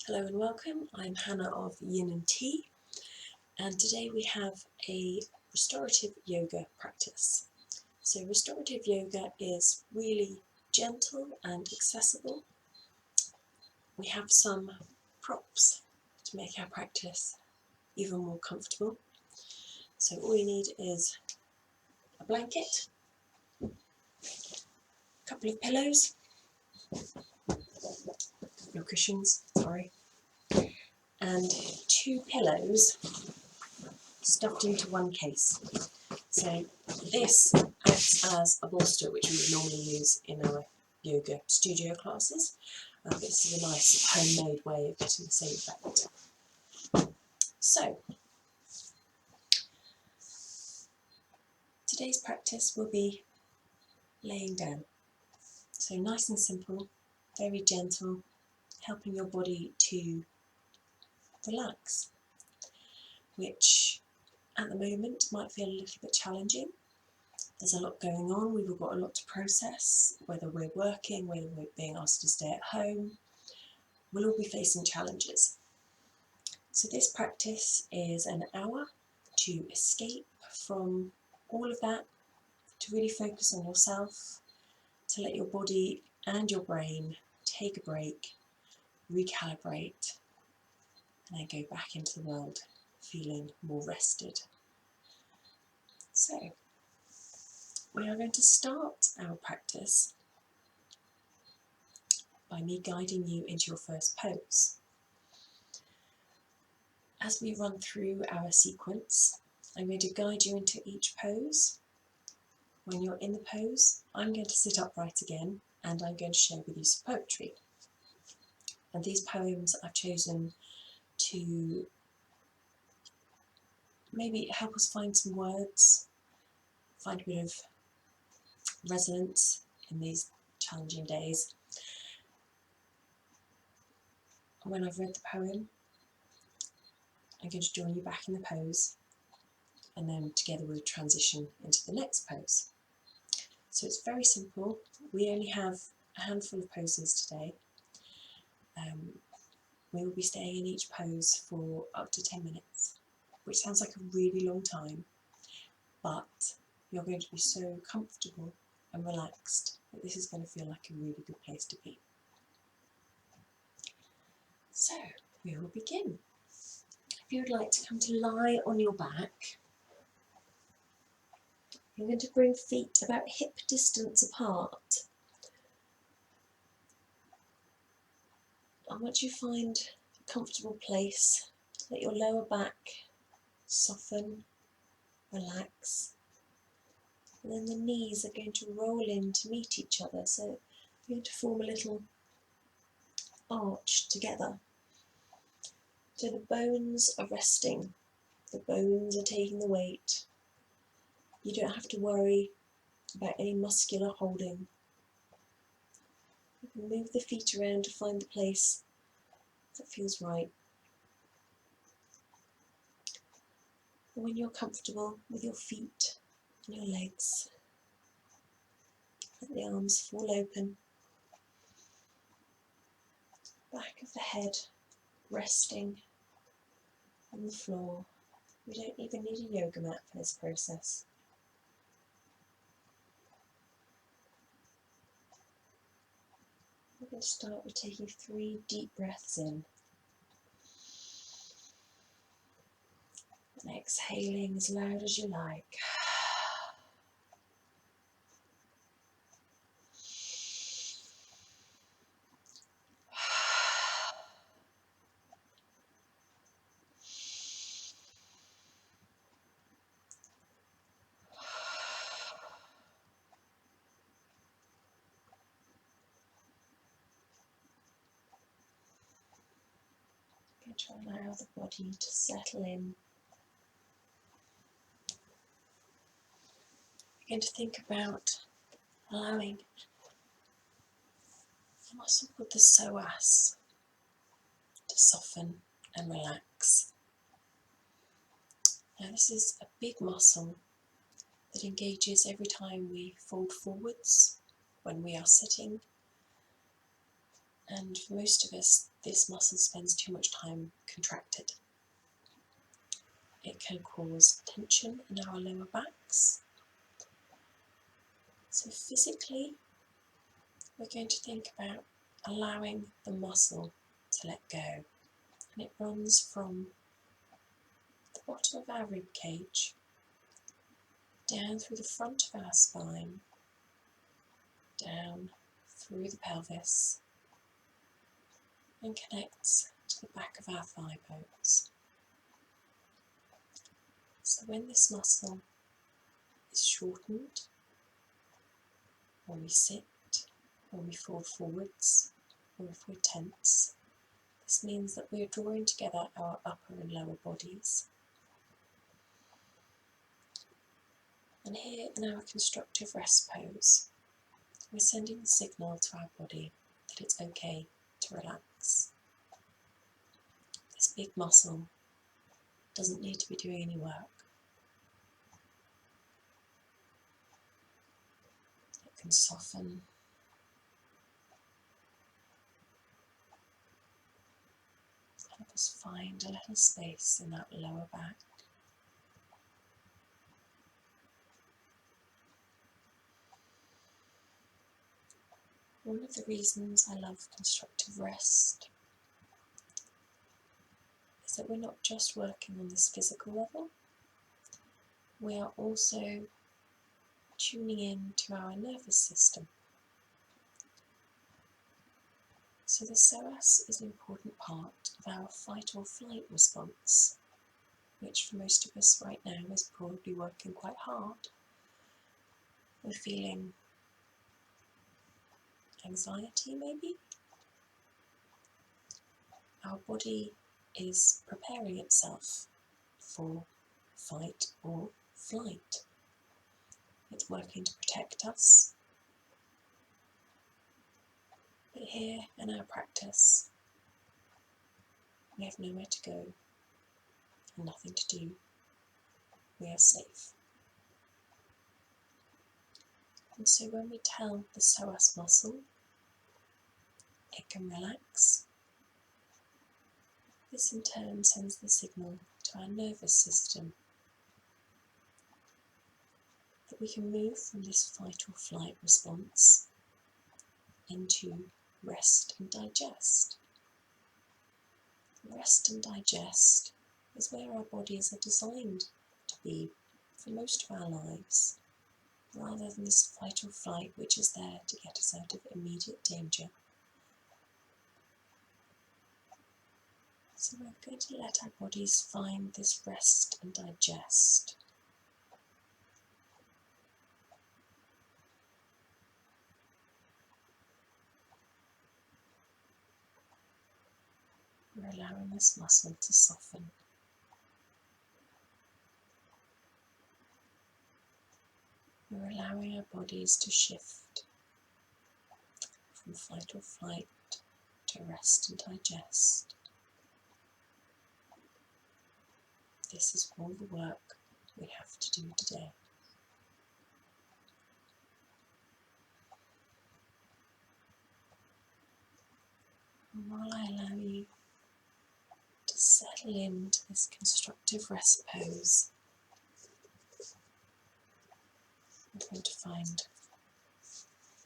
Hello and welcome, I'm Hannah of Yin and Tea, and today we have a restorative yoga practice. So restorative yoga is really gentle and accessible. We have some props to make our practice even more comfortable. So all you need is a blanket, a couple of pillows, no cushions, sorry, and two pillows stuffed into one case. So this acts as a bolster, which we would normally use in our yoga studio classes. This is a nice homemade way of getting the same effect. So today's practice will be laying down. So nice and simple, very gentle, helping your body to relax, which at the moment might feel a little bit challenging. There's a lot going on, we've all got a lot to process, whether we're working, whether we're being asked to stay at home, we'll all be facing challenges. So this practice is an hour to escape from all of that, to really focus on yourself, to let your body and your brain take a break, recalibrate, and then go back into the world feeling more rested. So we are going to start our practice by me guiding you into your first pose. As we run through our sequence, I'm going to guide you into each pose. When you're in the pose, I'm going to sit upright again and I'm going to share with you some poetry. And these poems I've chosen to maybe help us find some words, find a bit of resonance in these challenging days. And when I've read the poem, I'm going to join you back in the pose, and then together we'll transition into the next pose. So it's very simple. We only have a handful of poses today. We will be staying in each pose for up to 10 minutes, which sounds like a really long time, but you're going to be so comfortable and relaxed that this is going to feel like a really good place to be. So we will begin. If you would like to come to lie on your back, you're going to bring feet about hip distance apart. And once you find a comfortable place, let your lower back soften, relax, and then the knees are going to roll in to meet each other, so you're going to form a little arch together. So the bones are resting, the bones are taking the weight. You don't have to worry about any muscular holding. You can move the feet around to find the place that feels right. And when you're comfortable with your feet and your legs, let the arms fall open, back of the head resting on the floor. We don't even need a yoga mat for this process. We're going to start with taking 3 deep breaths in and exhaling as loud as you like. Going to allow the body to settle in. We're going to think about allowing a muscle called the psoas to soften and relax. Now this is a big muscle that engages every time we fold forwards when we are sitting, And for most of us, this muscle spends too much time contracted. It can cause tension in our lower backs. So physically, we're going to think about allowing the muscle to let go. And it runs from the bottom of our rib cage, down through the front of our spine, down through the pelvis, and connects to the back of our thigh bones. So when this muscle is shortened, or we sit, or we fall forwards, or if we're tense, this means that we are drawing together our upper and lower bodies. And here in our constructive rest pose, we're sending the signal to our body that it's okay to relax. This big muscle doesn't need to be doing any work. It can soften, help us find a little space in that lower back. One of the reasons I love constructive rest is that we're not just working on this physical level, we are also tuning in to our nervous system. So the psoas is an important part of our fight or flight response, which for most of us right now is probably working quite hard. We're feeling anxiety maybe. Our body is preparing itself for fight or flight. It's working to protect us. But here in our practice, we have nowhere to go and nothing to do. We are safe. And so when we tell the psoas muscle it can relax, this in turn sends the signal to our nervous system that we can move from this fight or flight response into rest and digest. Rest and digest is where our bodies are designed to be for most of our lives, rather than this fight or flight which is there to get us out of immediate danger. So we're going to let our bodies find this rest and digest. We're allowing this muscle to soften. We're allowing our bodies to shift from fight or flight to rest and digest. This is all the work we have to do today. And while I allow you to settle into this constructive rest pose, I'm going to find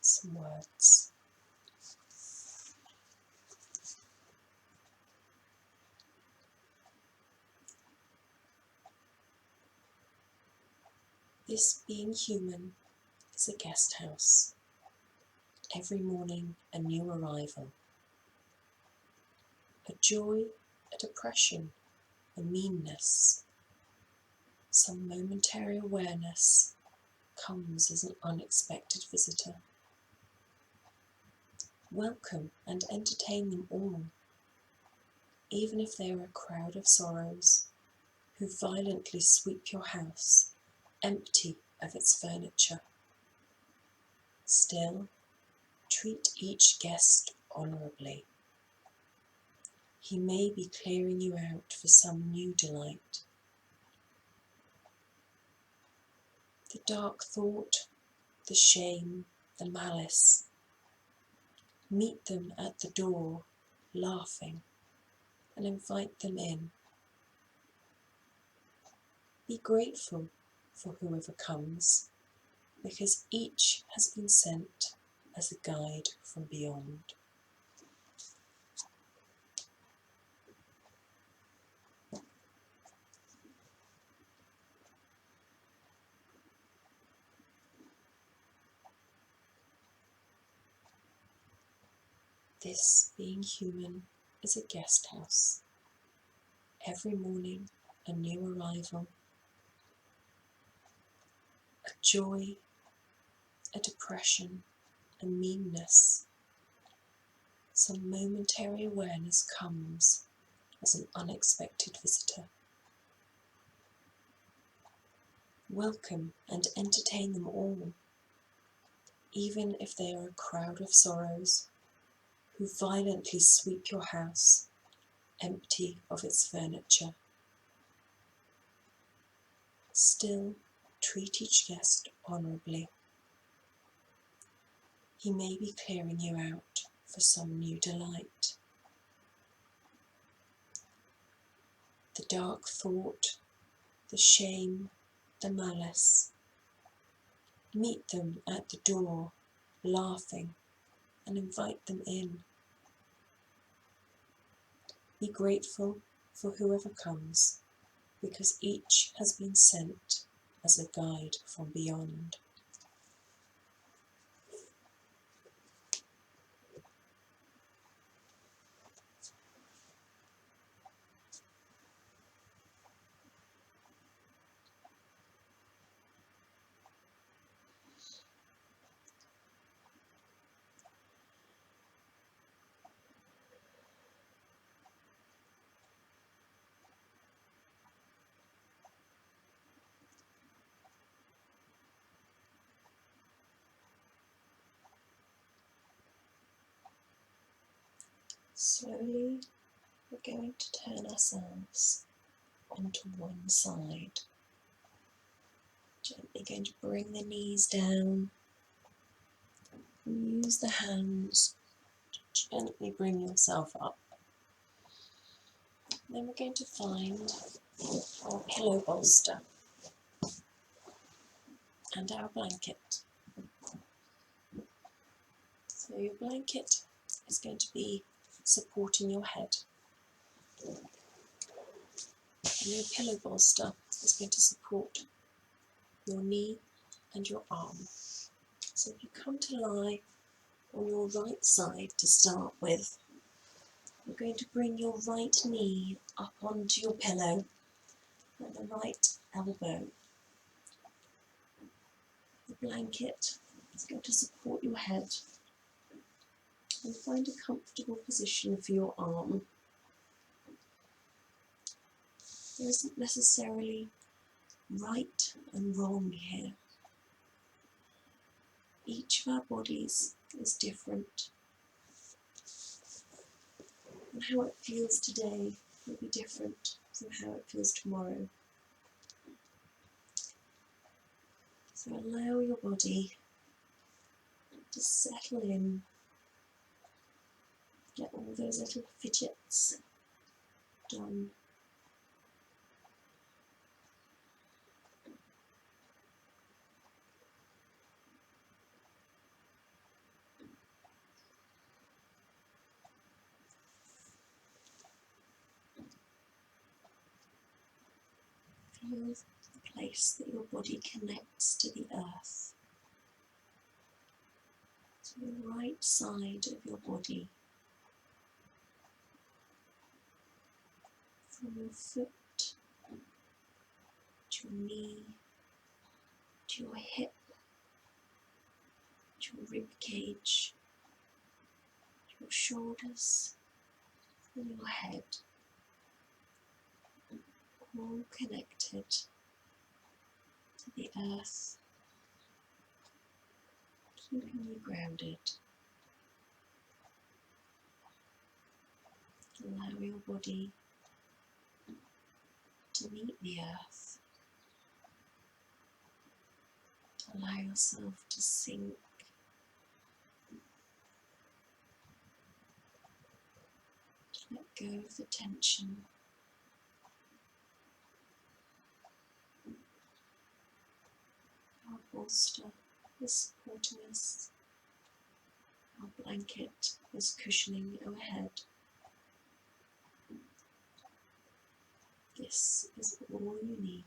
some words. This being human is a guest house. Every morning a new arrival. A joy, a depression, a meanness. Some momentary awareness comes as an unexpected visitor. Welcome and entertain them all, even if they are a crowd of sorrows who violently sweep your house empty of its furniture. Still, treat each guest honourably. He may be clearing you out for some new delight. The dark thought, the shame, the malice, Meet them at the door, laughing, and invite them in. Be grateful for whoever comes, because each has been sent as a guide from beyond. This, being human, is a guest house. Every morning, a new arrival, a joy, a depression, a meanness. Some momentary awareness comes as an unexpected visitor. Welcome and entertain them all, even if they are a crowd of sorrows who violently sweep your house empty of its furniture. Still, treat each guest honourably. He may be clearing you out for some new delight. The dark thought, the shame, the malice. Meet them at the door, laughing, and invite them in. Be grateful for whoever comes, because each has been sent as a guide from beyond. Slowly, we're going to turn ourselves onto one side. Gently going to bring the knees down and use the hands to gently bring yourself up. Then we're going to find our pillow bolster and our blanket. So your blanket is going to be supporting your head, and your pillow bolster is going to support your knee and your arm. So if you come to lie on your right side to start with, you're going to bring your right knee up onto your pillow and the right elbow. The blanket is going to support your head, and find a comfortable position for your arm. There isn't necessarily right and wrong here. Each of our bodies is different, and how it feels today will be different from how it feels tomorrow. So allow your body to settle in, get all those little fidgets done. Feel the place that your body connects to the earth. To the right side of your body, from your foot to your knee, to your hip, to your rib cage, to your shoulders and your head, all connected to the earth, keeping you grounded. Allow your body to meet the earth. Allow yourself to sink Let go of the tension. Our bolster is supporting us. Our blanket is cushioning our head. This is all you need.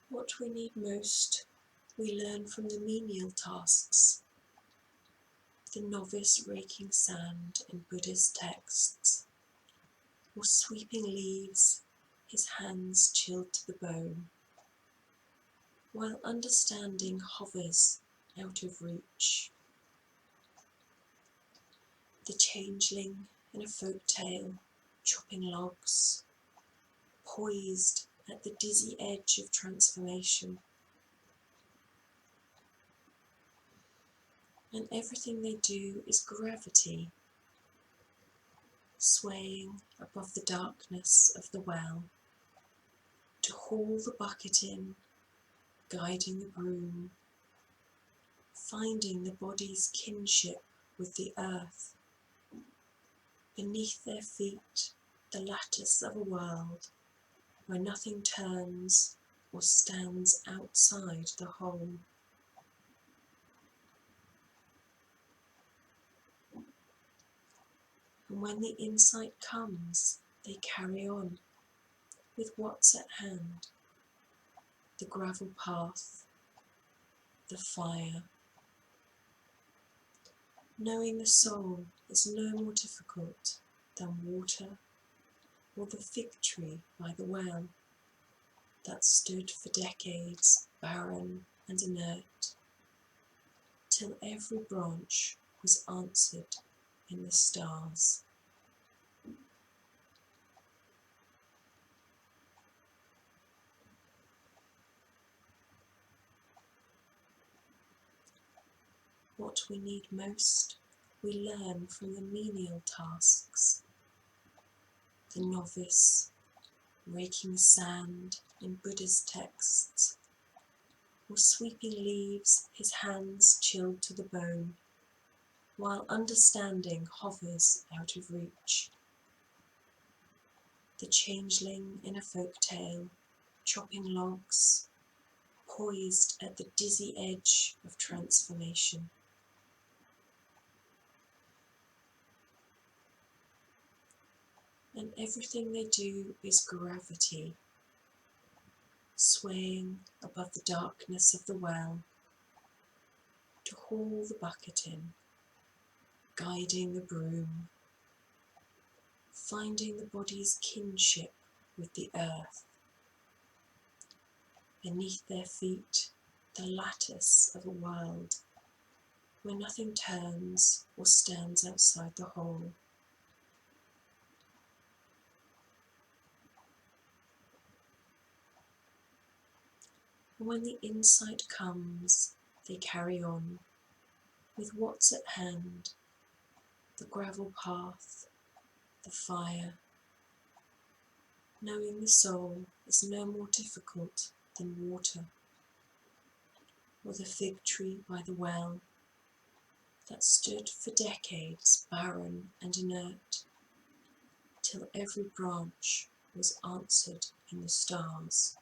What we need most, we learn from the menial tasks, the novice raking sand in Buddhist texts, or sweeping leaves, his hands chilled to the bone, while understanding hovers out of reach. The changeling in a folk tale, chopping logs, poised at the dizzy edge of transformation. And everything they do is gravity, swaying above the darkness of the well, to haul the bucket in, guiding the broom, finding the body's kinship with the earth. Beneath their feet, the lattice of a world where nothing turns or stands outside the whole. And when the insight comes, they carry on with what's at hand, the gravel path, the fire. Knowing the soul is no more difficult than water or the fig tree by the well that stood for decades barren and inert, till every branch was answered in the stars. What we need most, we learn from the menial tasks, the novice raking sand in Buddhist texts, or sweeping leaves, his hands chilled to the bone, while understanding hovers out of reach. The changeling in a folk tale, chopping logs, poised at the dizzy edge of transformation. And everything they do is gravity, swaying above the darkness of the well, to haul the bucket in, guiding the broom, finding the body's kinship with the earth. Beneath their feet, the lattice of a world where nothing turns or stands outside the whole. And when the insight comes, they carry on with what's at hand, the gravel path, the fire, knowing the soul is no more difficult than water, or the fig tree by the well that stood for decades barren and inert, till every branch was answered in the stars.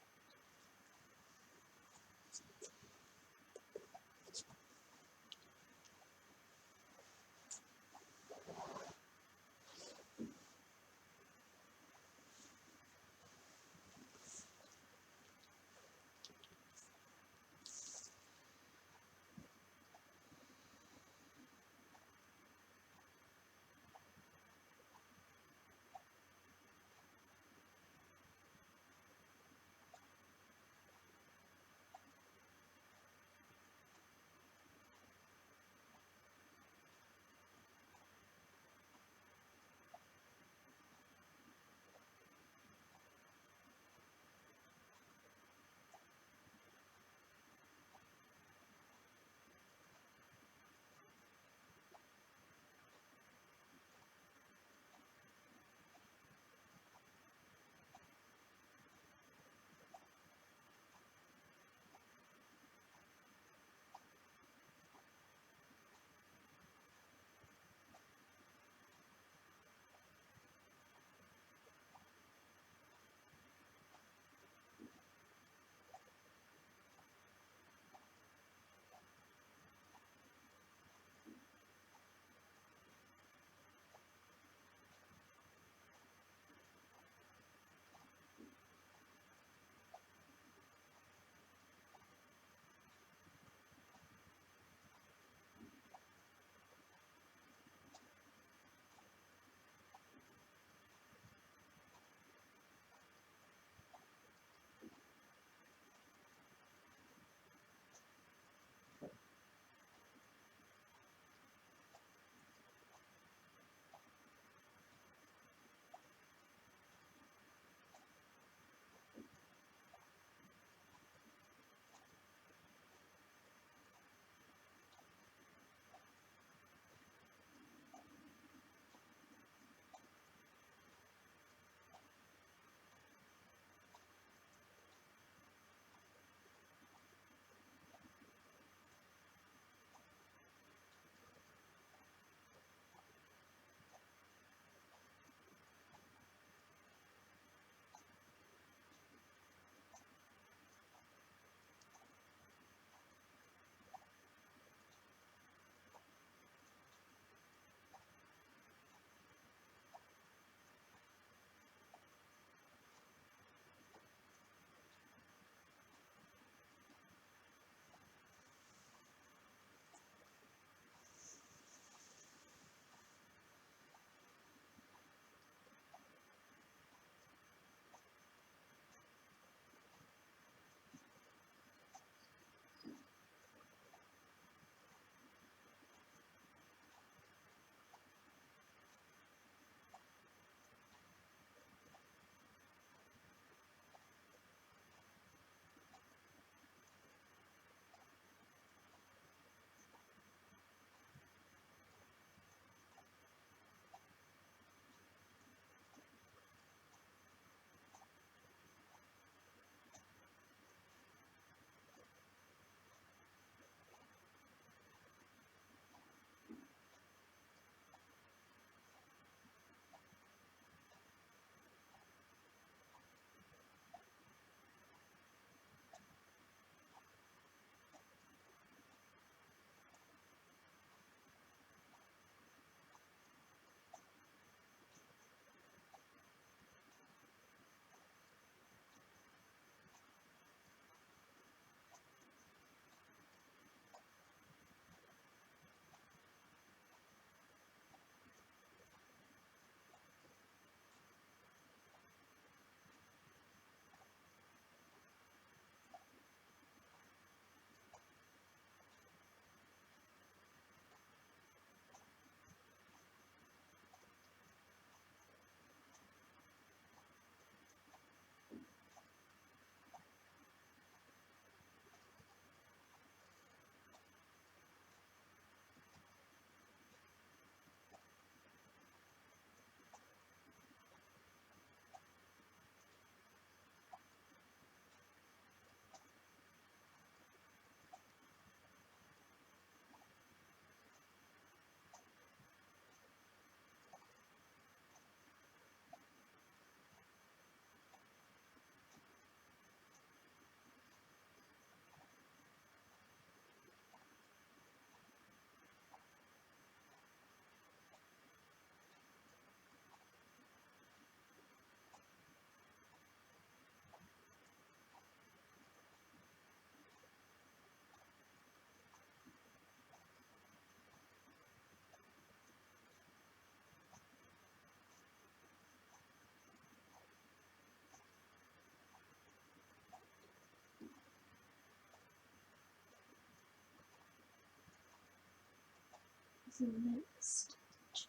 next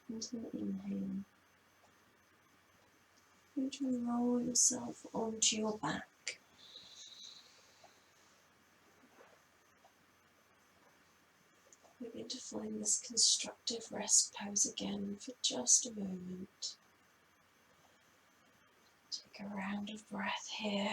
gentle inhale, you're going to roll yourself onto your back. We're going to find this constructive rest pose again for just a moment. Take a round of breath here.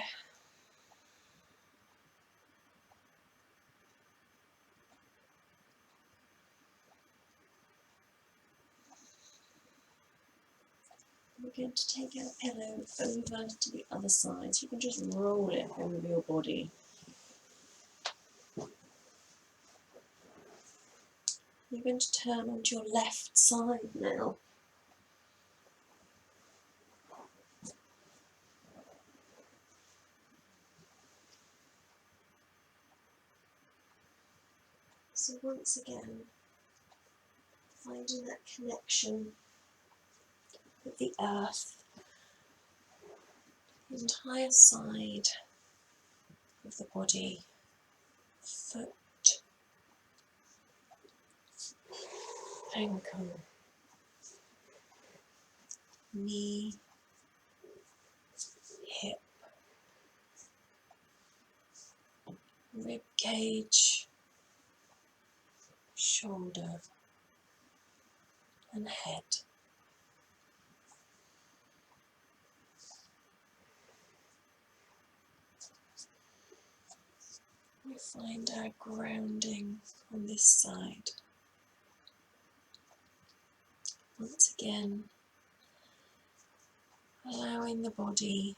We're going to take our pillow over to the other side, so you can just roll it over your body. You're going to turn onto your left side now. So once again, finding that connection with the earth, the entire side of the body, foot, ankle, knee, hip, rib cage, shoulder and head. We find our grounding on this side. Once again, allowing the body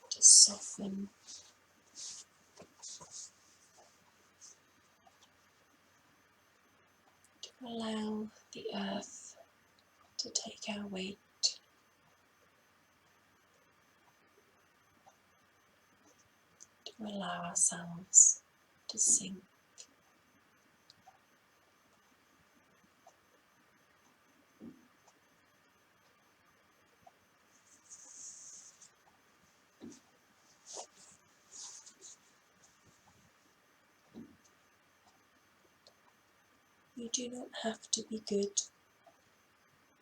to soften, to allow the earth to take our weight, to allow ourselves to sink. You do not have to be good.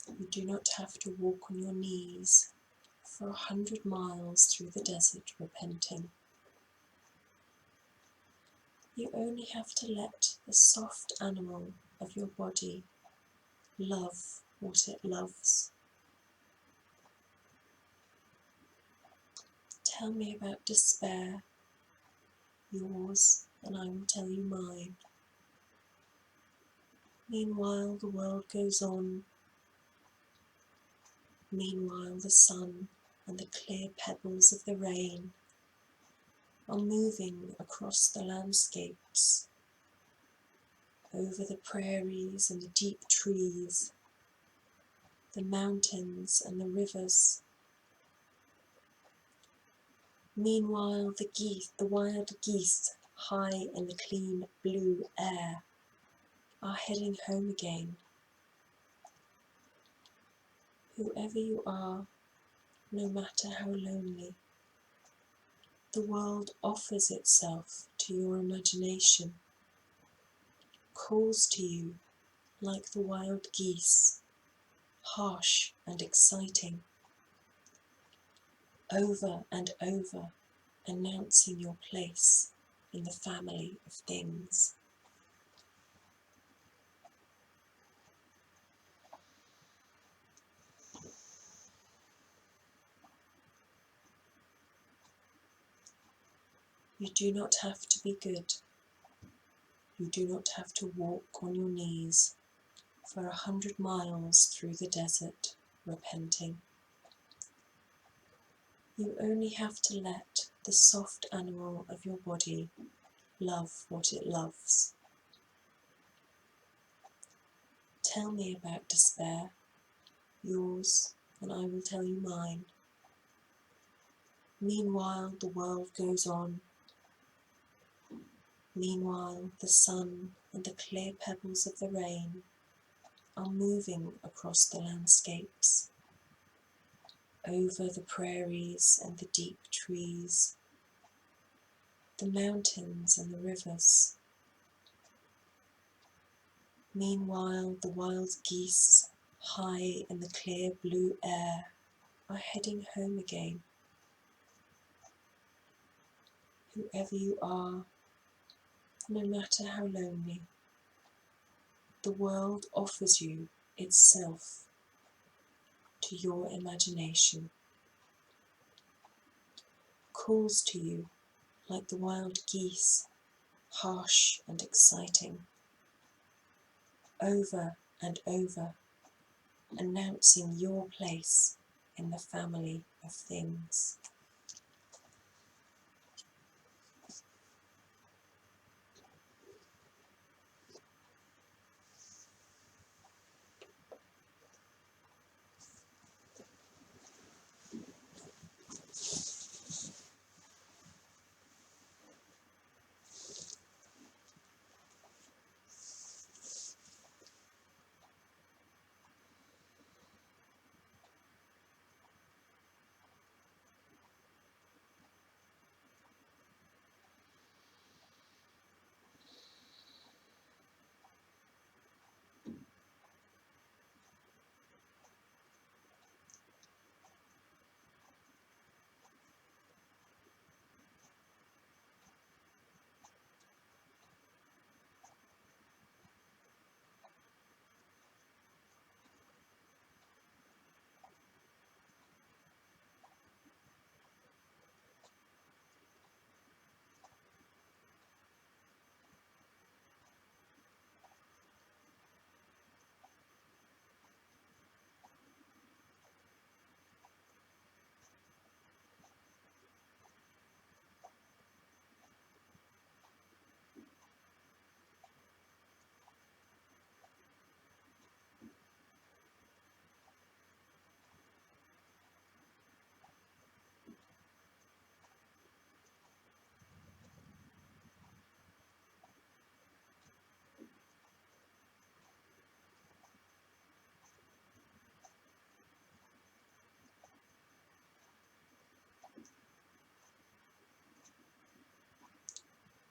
You do not have to walk on your knees for 100 miles through the desert repenting. You only have to let the soft animal of your body love what it loves. Tell me about despair, yours, and I will tell you mine. Meanwhile, the world goes on. Meanwhile, the sun and the clear pebbles of the rain are moving across the landscapes, over the prairies and the deep trees, the mountains and the rivers. Meanwhile, the wild geese, high in the clean blue air, are heading home again. Whoever you are, no matter how lonely, the world offers itself to your imagination, calls to you like the wild geese, harsh and exciting, over and over, announcing your place in the family of things. You do not have to be good. You do not have to walk on your knees for 100 miles through the desert, repenting. You only have to let the soft animal of your body love what it loves. Tell me about despair, yours, and I will tell you mine. Meanwhile, the world goes on. Meanwhile, the sun and the clear pebbles of the rain are moving across the landscapes, over the prairies and the deep trees, the mountains and the rivers. Meanwhile, the wild geese, high in the clear blue air, are heading home again. Whoever you are, no matter how lonely, the world offers you itself to your imagination, calls to you like the wild geese, harsh and exciting, over and over, announcing your place in the family of things.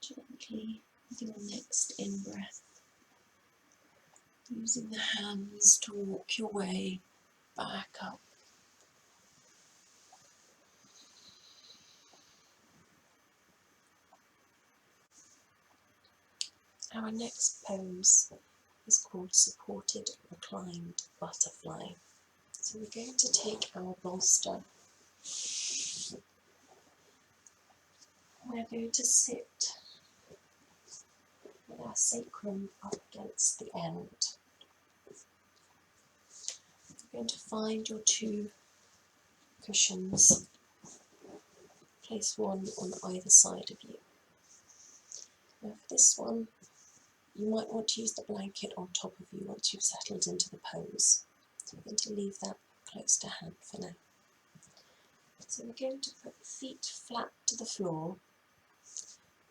Gently, with your next in-breath, using the hands to walk your way back up. Our next pose is called supported reclined butterfly. So we're going to take our bolster. We're going to sit with our sacrum up against the end. You're going to find your two cushions. Place one on either side of you. Now for this one, you might want to use the blanket on top of you once you've settled into the pose. So we're going to leave that close to hand for now. So we're going to put the feet flat to the floor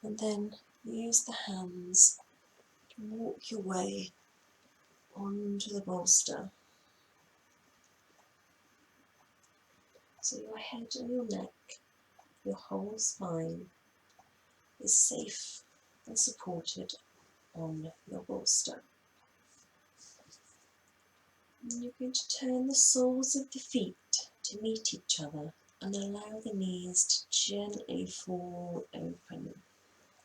and then use the hands to walk your way onto the bolster. So your head and your neck, your whole spine is safe and supported on your bolster. And you're going to turn the soles of the feet to meet each other and allow the knees to gently fall open.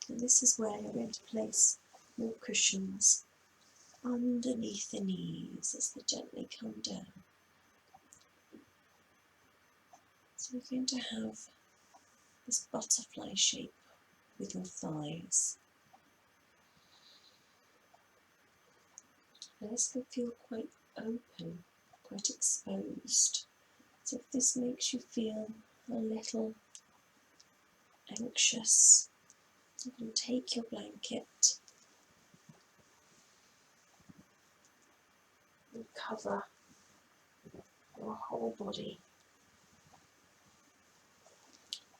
And this is where you're going to place your cushions underneath the knees as they gently come down. So we're going to have this butterfly shape with your thighs. Now this can feel quite open, quite exposed. So if this makes you feel a little anxious, you can take your blanket and cover your whole body.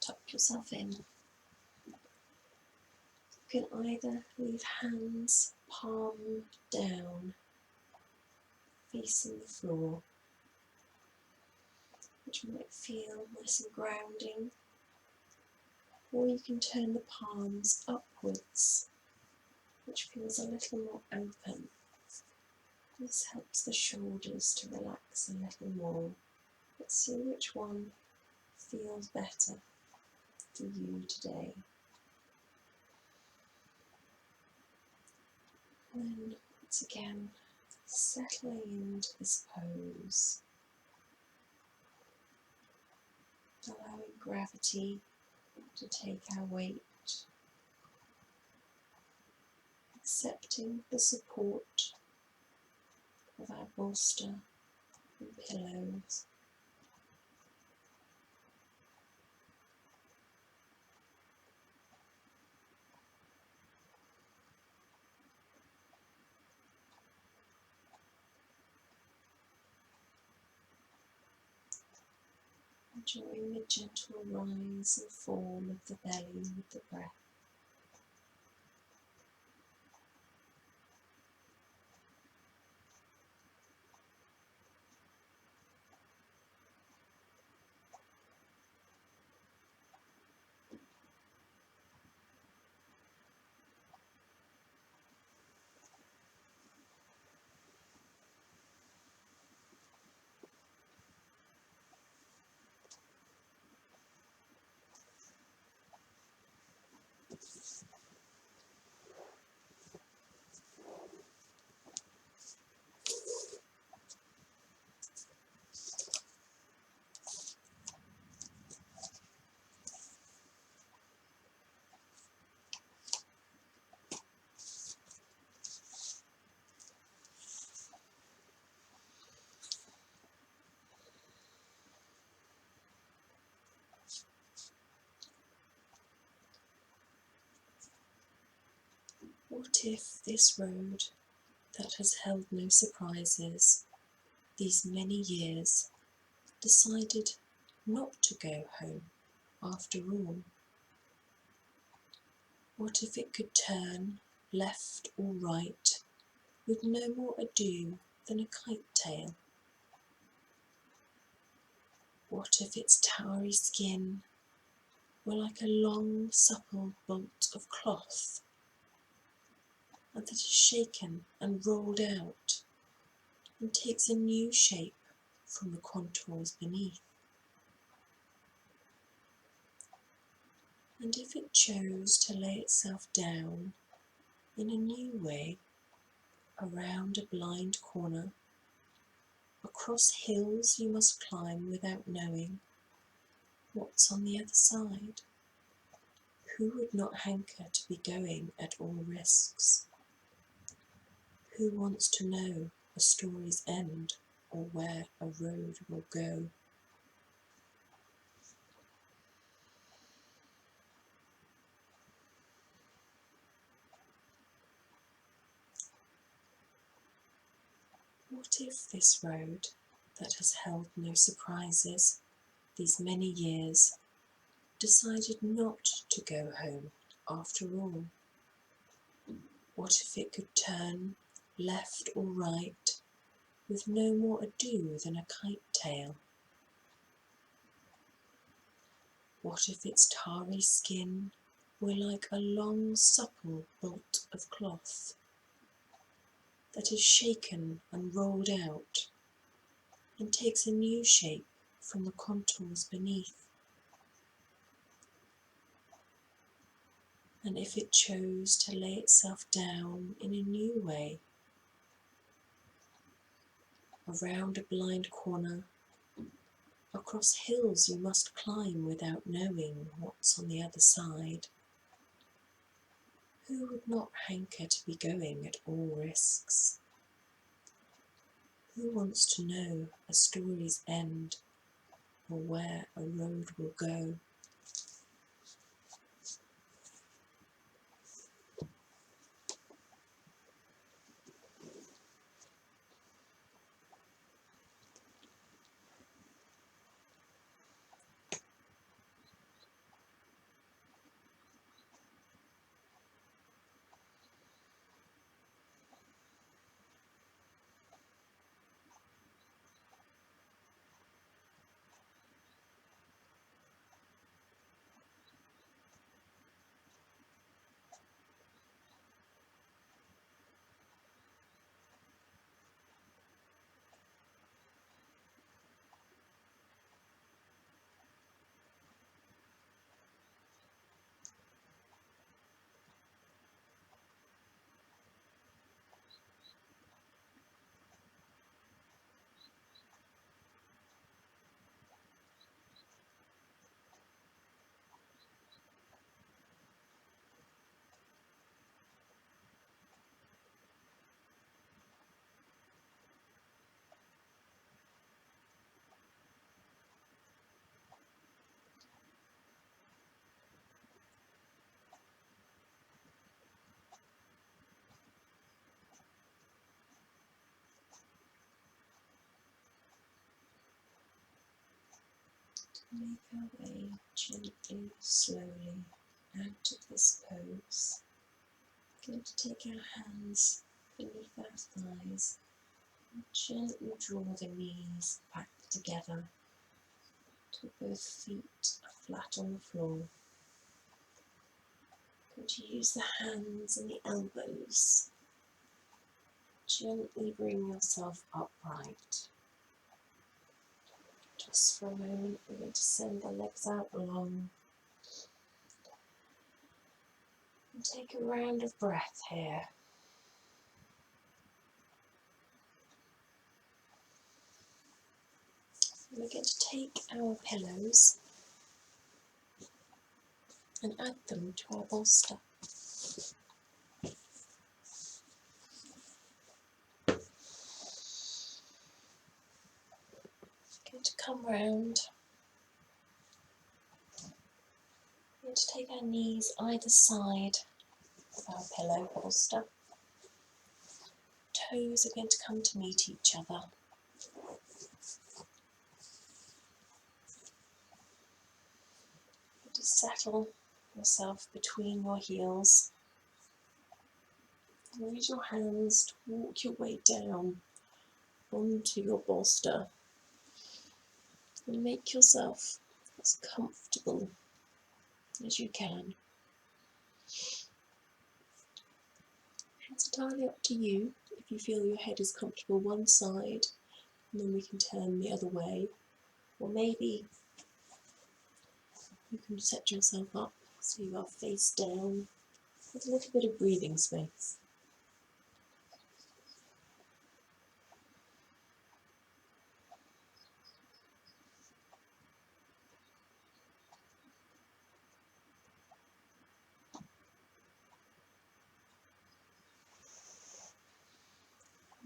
Tuck yourself in. You can either leave hands palm down, facing the floor, which might feel nice and grounding, or you can turn the palms upwards, which feels a little more open. This helps the shoulders to relax a little more. Let's see which one feels better for you today. And then, once again, settling into this pose, allowing gravity to take our weight, accepting the support of our bolster and pillows. Enjoying the gentle rise and fall of the belly with the breath. What if this road that has held no surprises these many years decided not to go home after all? What if it could turn left or right with no more ado than a kite tail? What if its tarry skin were like a long, supple bolt of cloth, and that is shaken and rolled out and takes a new shape from the contours beneath? And if it chose to lay itself down in a new way, around a blind corner, across hills you must climb without knowing what's on the other side? Who would not hanker to be going at all risks? Who wants to know a story's end or where a road will go? What if this road that has held no surprises these many years decided not to go home after all? What if it could turn left or right with no more ado than a kite tail? What if its tarry skin were like a long, supple bolt of cloth that is shaken and rolled out and takes a new shape from the contours beneath? And if it chose to lay itself down in a new way, around a blind corner, across hills you must climb without knowing what's on the other side, who would not hanker to be going at all risks? Who wants to know a story's end or where a road will go? Make our way gently, slowly out of this pose. We're going to take our hands beneath our thighs and gently draw the knees back together till both feet are flat on the floor. Going to use the hands and the elbows. Gently bring yourself upright. Just for a moment, we're going to send the legs out long. And take a round of breath here. We're going to take our pillows and add them to our bolster. Going to come round. We're going to take our knees either side of our pillow bolster. Toes are going to come to meet each other. To settle yourself between your heels. Use your hands to walk your way down onto your bolster and make yourself as comfortable as you can. It's entirely up to you. If you feel your head is comfortable one side, and then we can turn the other way, or maybe you can set yourself up so you are face down with a little bit of breathing space.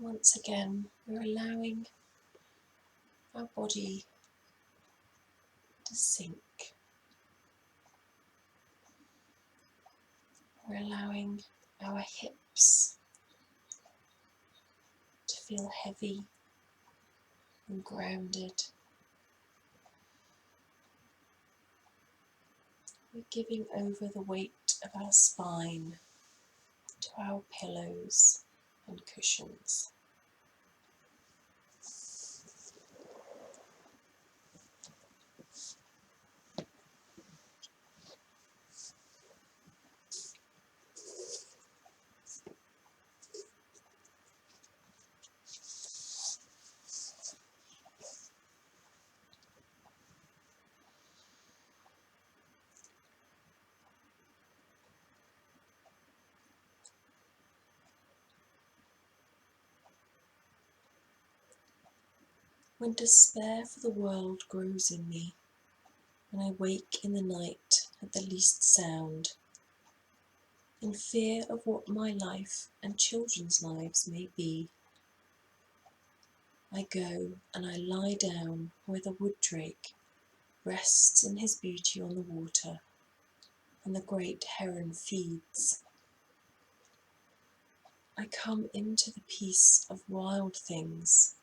Once again, we're allowing our body to sink. We're allowing our hips to feel heavy and grounded. We're giving over the weight of our spine to our pillows and cushions. When despair for the world grows in me, when I wake in the night at the least sound, in fear of what my life and children's lives may be, I go and I lie down where the wood drake rests in his beauty on the water, and the great heron feeds. I come into the peace of wild things,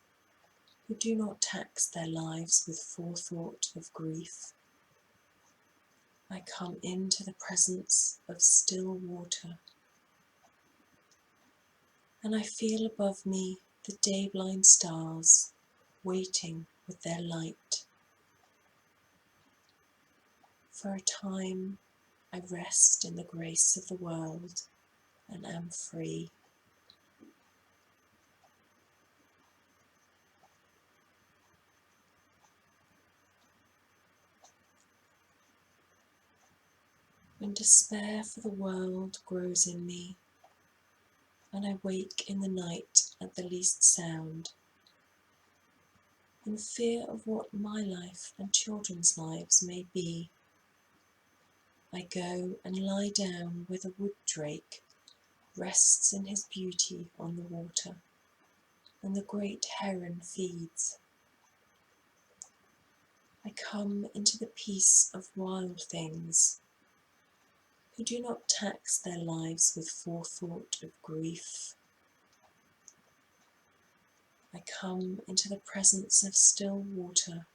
who do not tax their lives with forethought of grief. I come into the presence of still water, and I feel above me the day-blind stars waiting with their light. For a time I rest in the grace of the world and am free. When despair for the world grows in me, and I wake in the night at the least sound, in fear of what my life and children's lives may be, I go and lie down where the wood drake rests in his beauty on the water, and the great heron feeds. I come into the peace of wild things, who do not tax their lives with forethought of grief. I come into the presence of still water,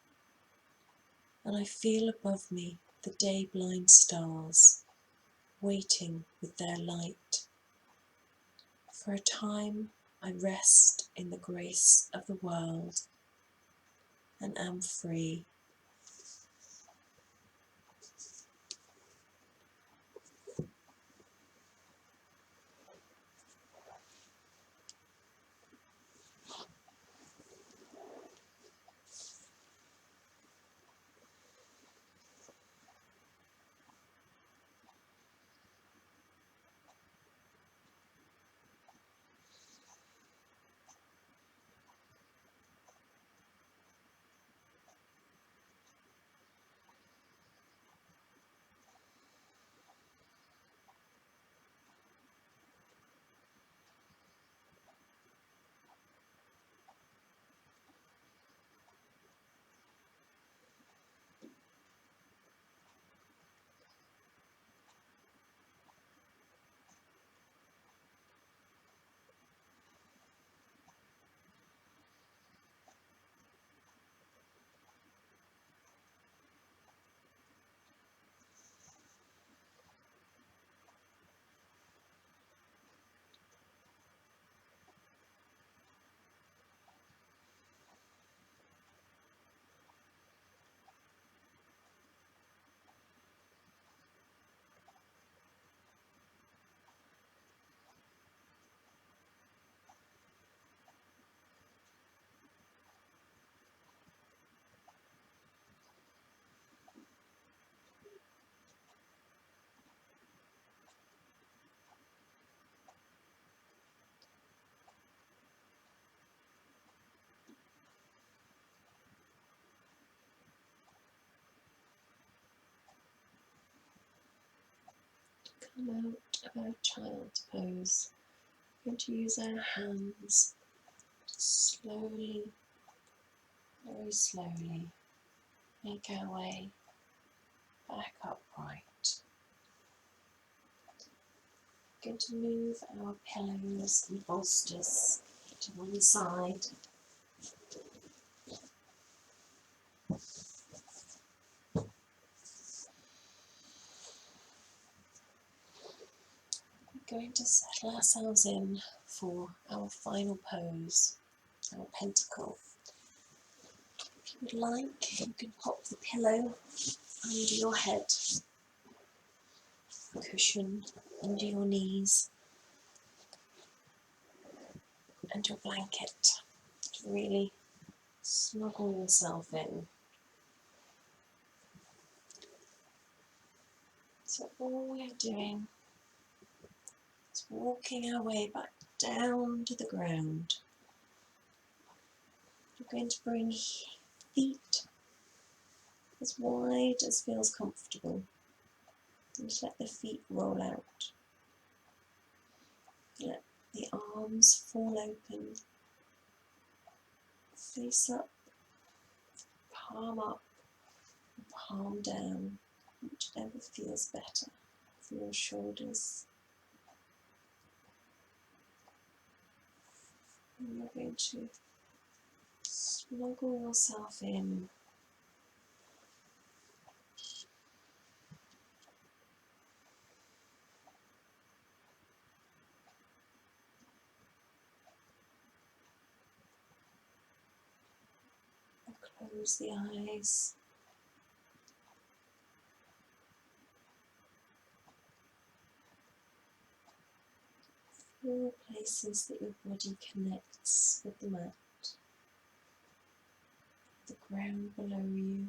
and I feel above me the day-blind stars waiting with their light. For a time I rest in the grace of the world and am free. Come out of our child's pose. We're going to use our hands to slowly, very slowly, make our way back upright. We're going to move our pillows and bolsters to one side. We're going to settle ourselves in for our final pose, our pentacle. If you would like, you can pop the pillow under your head, cushion under your knees, and your blanket to really snuggle yourself in. So all we're doing is walking our way back down to the ground. We're going to bring feet as wide as feels comfortable, and just let the feet roll out. Let the arms fall open, face up, palm down, whichever feels better for your shoulders. And you're going to snuggle yourself in. Close the eyes. Feel places that your body connects with the mat, the ground below you.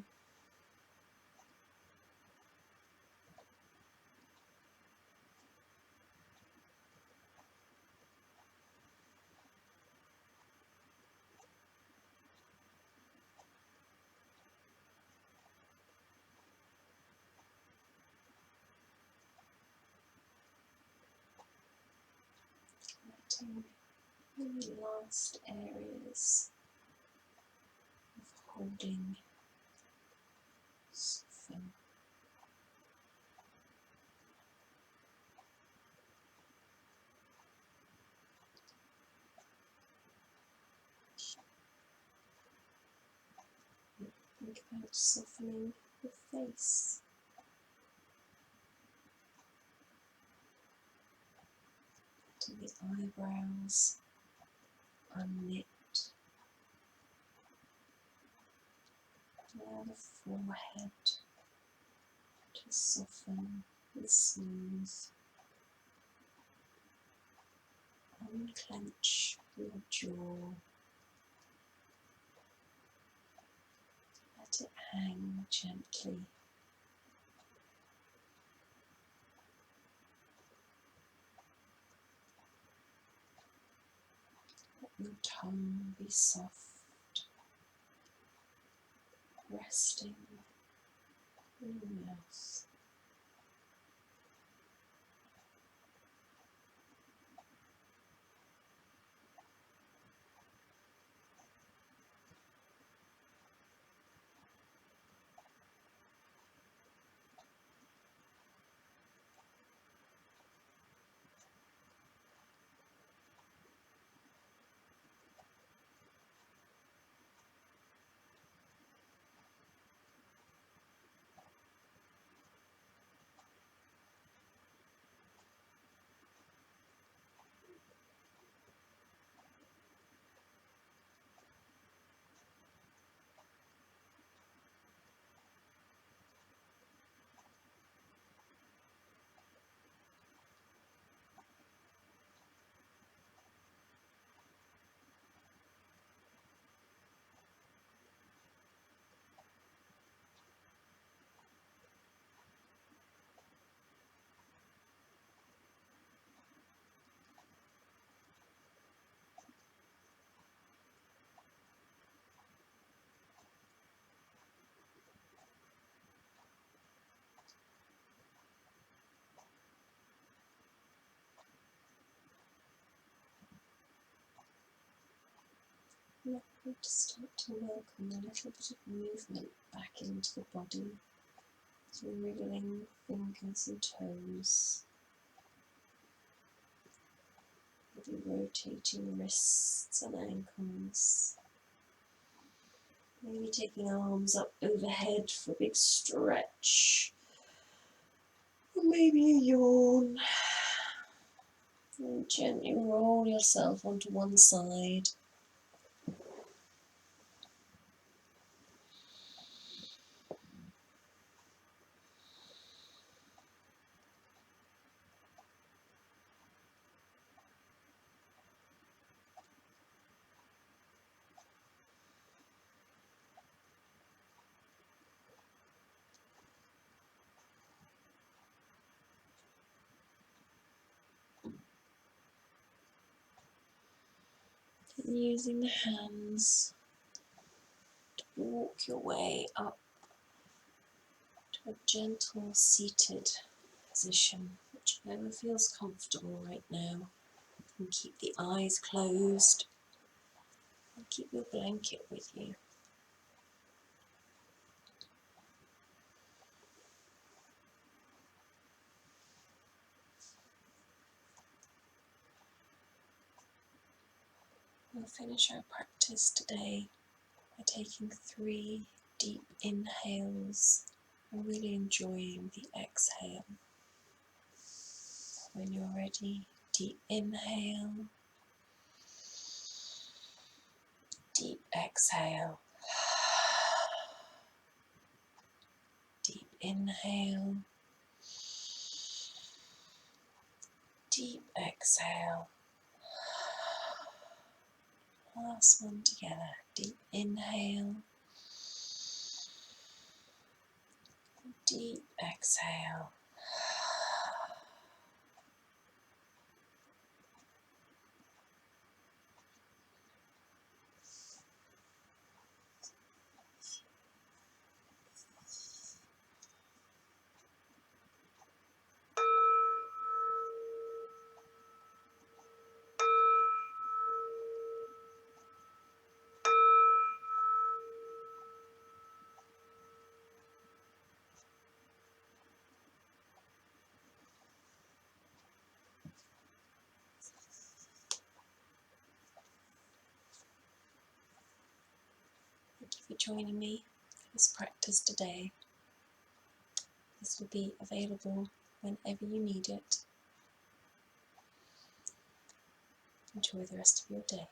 Letting any last areas of holding soften. think about softening the face. To the eyebrows unknit. Allow the forehead to soften and smooth. Unclench your jaw. Let it hang gently. Let your tongue be soft, resting in your mouth. Now to start to welcome a little bit of movement back into the body. So wriggling fingers and toes. Maybe rotating wrists and ankles. Maybe taking arms up overhead for a big stretch. Or maybe a yawn. And gently roll yourself onto one side. And using the hands to walk your way up to a gentle seated position, whichever feels comfortable right now. And keep the eyes closed and keep your blanket with you. We'll finish our practice today by taking 3 deep inhales and really enjoying the exhale. When you're ready, deep inhale, deep exhale, deep inhale, deep exhale. Last one together, deep inhale, deep exhale. Thank you for joining me. this practice today. This will be available whenever you need it. Enjoy the rest of your day.